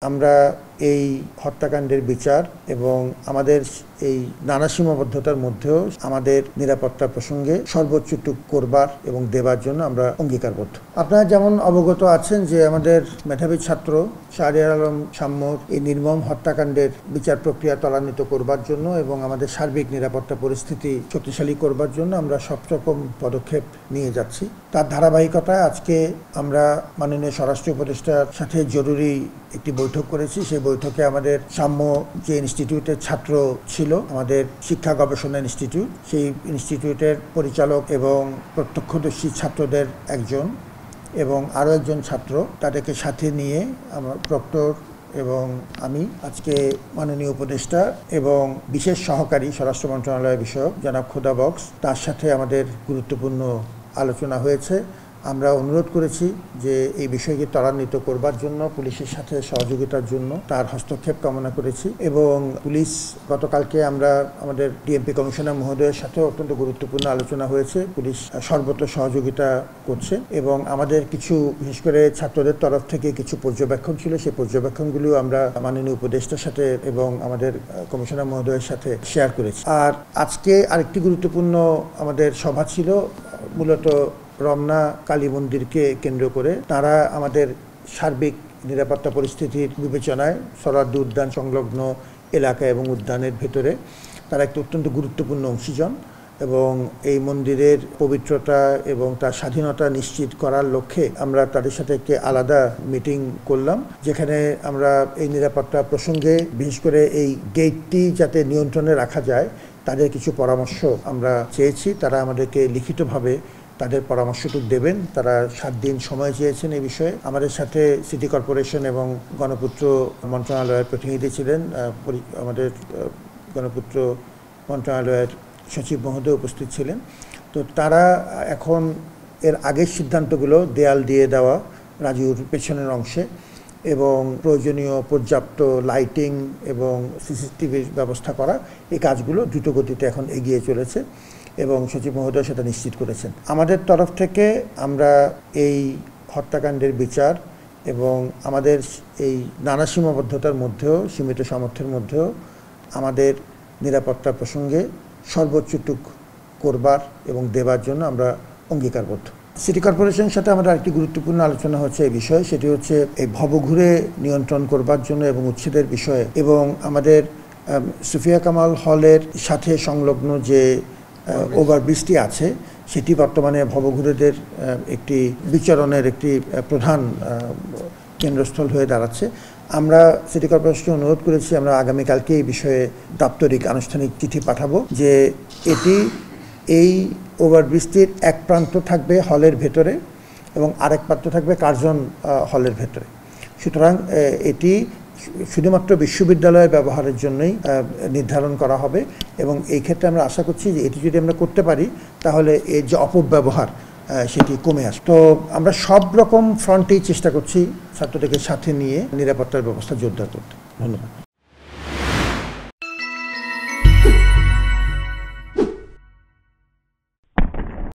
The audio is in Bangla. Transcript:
আমরা এই হত্যাকাণ্ডের বিচার এবং আমাদের এই নানা সীমাবদ্ধতার মধ্যেও আমাদের নিরাপত্তা প্রসঙ্গে সর্বোচ্চটুকু করবার এবং দেবার জন্য আমরা অঙ্গীকারবদ্ধ। আপনারা যেমন অবগত আছেন যে আমাদের মেধাবী ছাত্র শাহরিয়ার আলম শাম্মুর এই নির্মম হত্যাকাণ্ডের বিচার প্রক্রিয়া ত্বরান্বিত করবার জন্য এবং আমাদের সার্বিক নিরাপত্তা পরিস্থিতি শক্তিশালী করবার জন্য আমরা সব রকম পদক্ষেপ নিয়ে যাচ্ছি। তার ধারাবাহিকতায় আজকে আমরা মাননীয় স্বরাষ্ট্র উপদেষ্টার সাথে জরুরি একটি বৈঠক করেছি। সেই বৈঠকে আমাদের সাম্য যে ইনস্টিটিউটের ছাত্র ছিল, আমাদের শিক্ষা গবেষণা ইনস্টিটিউট, সেই ইনস্টিটিউটের পরিচালক এবং প্রত্যক্ষদর্শী ছাত্রদের একজন এবং আরও একজন ছাত্র, তাদেরকে সাথে নিয়ে আমার প্রক্টর এবং আমি আজকে মাননীয় উপদেষ্টা এবং বিশেষ সহকারী স্বরাষ্ট্র মন্ত্রণালয় বিষয়ক জনাব খোদা বক্স, তার সাথে আমাদের গুরুত্বপূর্ণ আলোচনা হয়েছে। আমরা অনুরোধ করেছি যে এই বিষয়কে ত্বরান্বিত করবার জন্য পুলিশের সাথে সহযোগিতার জন্য তার হস্তক্ষেপ কামনা করেছি এবং পুলিশ গতকালকে আমরা আমাদের ডিএমপি কমিশনার মহোদয়ের সাথে অত্যন্ত গুরুত্বপূর্ণ আলোচনা হয়েছে। পুলিশ সর্বত্র সহযোগিতা করছে এবং আমাদের কিছু বিশেষ করে ছাত্রদের তরফ থেকে কিছু পর্যবেক্ষণ ছিল, সেই পর্যবেক্ষণগুলিও আমরা মাননীয় উপদেষ্টার সাথে এবং আমাদের কমিশনার মহোদয়ের সাথে শেয়ার করেছি। আর আজকে আরেকটি গুরুত্বপূর্ণ আমাদের সভা ছিল, মূলত রমনা কালী মন্দিরকে কেন্দ্র করে। তারা আমাদের সার্বিক নিরাপত্তা পরিস্থিতির বিবেচনায় সরাদ্দ উদ্যান সংলগ্ন এলাকা এবং উদ্যানের ভেতরে তারা একটি অত্যন্ত গুরুত্বপূর্ণ অংশীজন এবং এই মন্দিরের পবিত্রতা এবং তার স্বাধীনতা নিশ্চিত করার লক্ষ্যে আমরা তাদের সাথে একটি আলাদা মিটিং করলাম, যেখানে আমরা এই নিরাপত্তা প্রসঙ্গে বিশেষ করে এই গেটটি যাতে নিয়ন্ত্রণে রাখা যায় তাদের কিছু পরামর্শ আমরা চেয়েছি। তারা আমাদেরকে লিখিতভাবে তাদের পরামর্শটুকু দেবেন। তারা 7 দিন সময় চেয়েছেন এই বিষয়ে। আমাদের সাথে সিটি কর্পোরেশন এবং গণপূর্ত মন্ত্রণালয়ের প্রতিনিধি ছিলেন, আমাদের গণপূর্ত মন্ত্রণালয়ের সচিব মহোদয় উপস্থিত ছিলেন। তো তারা এখন এর আগের সিদ্ধান্তগুলো দেয়াল দিয়ে দেওয়া রাজুর পেছনের অংশে এবং প্রয়োজনীয় পর্যাপ্ত লাইটিং এবং সিসিটিভির ব্যবস্থা করা, এই কাজগুলো দ্রুতগতিতে এখন এগিয়ে চলেছে এবং সচিব মহোদয় সেটা নিশ্চিত করেছেন। আমাদের তরফ থেকে আমরা এই হত্যাকাণ্ডের বিচার এবং আমাদের এই নানা সীমাবদ্ধতার মধ্যেও, সীমিত সামর্থ্যের মধ্যেও আমাদের নিরাপত্তা প্রসঙ্গে সর্বোচ্চটুকু করবার এবং দেবার জন্য আমরা অঙ্গীকারবদ্ধ। সিটি কর্পোরেশনের সাথে আমাদের আরেকটি গুরুত্বপূর্ণ আলোচনা হচ্ছে এই বিষয়ে, সেটি হচ্ছে এই ভবঘুরে নিয়ন্ত্রণ করবার জন্য এবং উচ্ছেদের বিষয়ে এবং আমাদের সুফিয়া কামাল হলের সাথে সংলগ্ন যে ওভারব্রিজটি আছে সেটি বর্তমানে ভবঘুরেদের একটি বিচরণের একটি প্রধান কেন্দ্রস্থল হয়ে দাঁড়াচ্ছে। আমরা সিটি কর্পোরেশনকে অনুরোধ করেছি, আমরা আগামীকালকে এই বিষয়ে দাপ্তরিক আনুষ্ঠানিক চিঠি পাঠাবো যে এই ওভারব্রিজটির এক প্রান্ত থাকবে হলের ভেতরে এবং আরেক প্রান্ত থাকবে কার্জন হলের ভেতরে। সুতরাং এটি শুধুমাত্র বিশ্ববিদ্যালয়ের ব্যবহারের জন্যই নির্ধারণ করা হবে এবং এই ক্ষেত্রে আমরা আশা করছি যে এটি যদি আমরা করতে পারি তাহলে এর যে অপব্যবহার সেটি কমে আসে। তো আমরা সব রকম ফ্রন্টেই চেষ্টা করছি ছাত্রদেরকে সাথে নিয়ে নিরাপত্তার ব্যবস্থা জোরদার করতে। ধন্যবাদ।